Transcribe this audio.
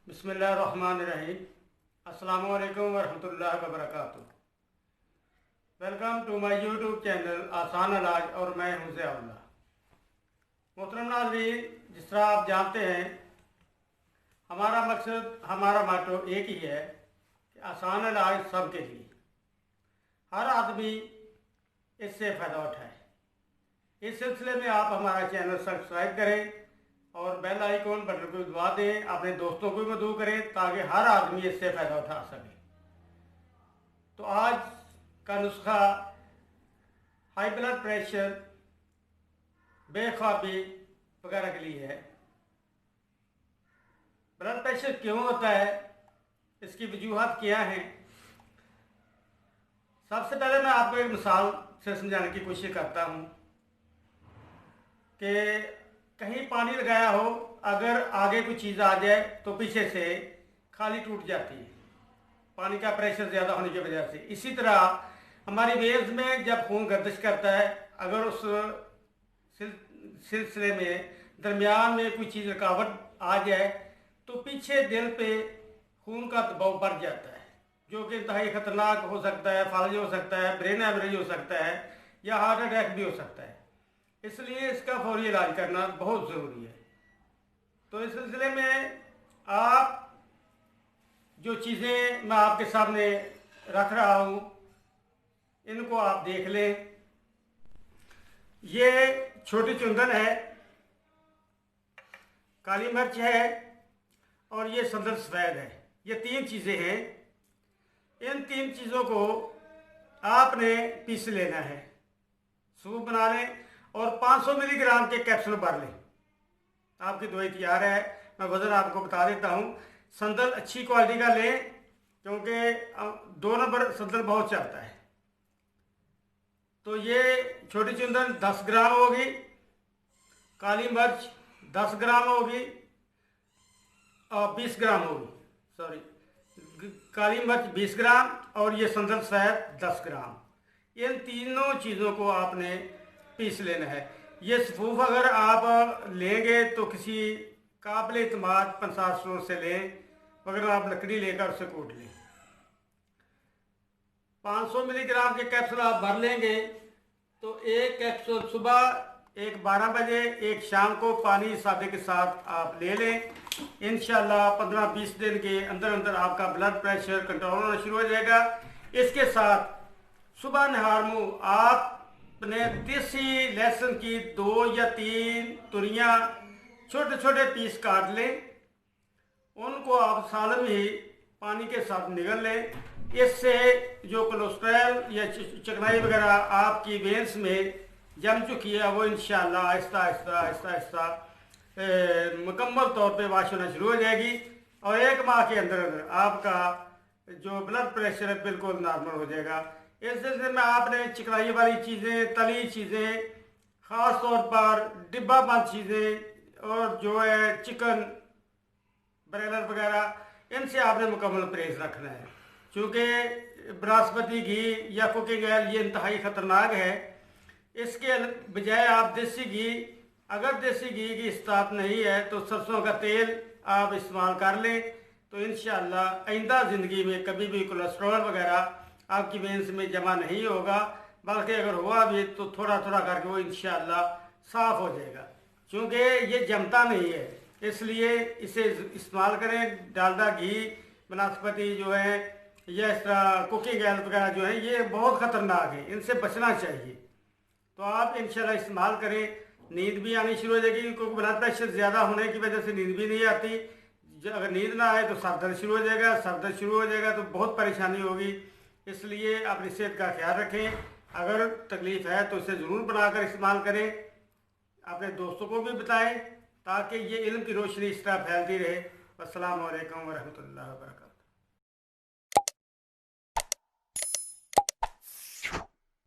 बिस्मिल्लाहिर्रहमानिर्रहीम। अस्सलामु अलैकुम वरहमतुल्लाहि वबरकातुहू। Welcome to my YouTube channel आसान इलाज और मैं हूं ज़ियाउल्लाह। मोहतरम नाज़रीन, जिस तरह आप जानते हैं, हमारा मकसद, हमारा मोटो एक ही है कि आसान इलाज सबके लिए, हर आदमी इससे फ़ायदा उठाए। इस सिलसिले में आप हमारा चैनल सब्सक्राइब करें और बेल आइकॉन बटन को दबा दें, अपने दोस्तों को भी मदऊ करें ताकि हर आदमी इससे फ़ायदा उठा सके। तो आज का नुस्खा हाई ब्लड प्रेशर, बेख्वाबी वगैरह के लिए है। ब्लड प्रेशर क्यों होता है, इसकी वजूहत क्या हैं? सबसे पहले मैं आपको एक मिसाल से समझाने की कोशिश करता हूँ कि कहीं पानी लगाया हो, अगर आगे कोई चीज़ आ जाए तो पीछे से खाली टूट जाती है, पानी का प्रेशर ज़्यादा होने की वजह से। इसी तरह हमारी वेव्स में जब खून गर्दिश करता है, अगर उस सिलसिले में दरमियान में कोई चीज़ रुकावट आ जाए तो पीछे दिल पे खून का दबाव बढ़ जाता है, जो कि इंतहाई ख़तरनाक हो सकता है, फालज हो सकता है, ब्रेन हेमरेज हो सकता है या हार्ट अटैक भी हो सकता है। इसलिए इसका फौरी इलाज करना बहुत ज़रूरी है। तो इस सिलसिले में आप जो चीज़ें मैं आपके सामने रख रहा हूँ, इनको आप देख लें। ये छोटी चुंदन है, काली मिर्च है और ये संदल सफ़ेद है। ये तीन चीज़ें हैं। इन तीन चीज़ों को आपने पीस लेना है, सूप बना लें और 500 मिलीग्राम के कैप्सूल भर लें। आपकी दवाई तैयार है। मैं वज़न आपको बता देता हूँ। संदल अच्छी क्वालिटी का लें, क्योंकि 2 नंबर संदल बहुत चलता है। तो ये छोटी चुंदन 10 ग्राम होगी, काली मिर्च 10 ग्राम होगी और 20 ग्राम होगी, सॉरी, काली मिर्च 20 ग्राम और ये संदल सफ़ेद 10 ग्राम। इन तीनों चीज़ों को आपने पीस लेना है। ये सफ़ूफ अगर आप लेंगे तो किसी काबिल एतमाद पंसार स्टोर से लें, अगर आप लकड़ी लेकर उसे कूट लें। 500 मिलीग्राम के कैप्सूल आप भर लेंगे तो एक कैप्सूल सुबह, एक 12 बजे, एक शाम को पानी सादे के साथ आप ले लें। इंशाल्लाह 15-20 दिन के अंदर अंदर आपका ब्लड प्रेशर कंट्रोल होना शुरू हो जाएगा। इसके साथ सुबह नहार मुँह आप अपने देसी लहसुन की 2 या 3 तुरियाँ छोटे छोटे पीस काट लें, उनको आप सालन ही पानी के साथ निगल लें। इससे जो कोलेस्ट्रॉल या चिकनाई वगैरह आपकी वेंस में जम चुकी है, वो इंशाल्लाह आहिस्ता आहिस्ता आहिस्ता आहिस्ता मुकम्मल तौर पे वाश होना शुरू हो जाएगी और 1 माह के अंदर अंदर आपका जो ब्लड प्रेशर है बिल्कुल नॉर्मल हो जाएगा। इस सिलसिले में आपने चिकनाई वाली चीज़ें, तली चीज़ें, ख़ास तौर पर डिब्बा बंद चीज़ें और जो है चिकन, ब्रॉयलर वगैरह, इनसे आपने मुकम्मल परहेज़ रखना है। क्योंकि बनास्पति घी या कुकिंग ऑयल ये इंतहाई ख़तरनाक है। इसके बजाय आप देसी घी, अगर देसी घी की इस्तात नहीं है तो सरसों का तेल आप इस्तेमाल कर लें, तो इंशाअल्लाह आइंदा ज़िंदगी में कभी भी कोलेस्ट्रॉल वगैरह आपकी वेंस में जमा नहीं होगा, बल्कि अगर हुआ भी तो थोड़ा थोड़ा करके वो इंशाअल्लाह साफ़ हो जाएगा। क्योंकि ये जमता नहीं है, इसलिए इसे इस्तेमाल करें। डालडा घी, वनस्पति जो है या इस तरह कुकिंग ऑयल वगैरह जो है, ये बहुत ख़तरनाक है, इनसे बचना चाहिए। तो आप इंशाल्लाह इस्तेमाल करें। नींद भी आनी शुरू हो जाएगी, क्योंकि ब्लड प्रेशर ज़्यादा होने की वजह से नींद भी नहीं आती। अगर नींद ना आए तो सर दर्द शुरू हो जाएगा, सर दर्द शुरू हो जाएगा तो बहुत परेशानी होगी। इसलिए अपनी सेहत का ख्याल रखें। अगर तकलीफ़ है तो इसे ज़रूर बनाकर इस्तेमाल करें, अपने दोस्तों को भी बताएं ताकि ये इल्म की रोशनी इस तरह फैलती रहे। अस्सलामु अलैकुम वरहमतुल्लाहि वबरकातुहू।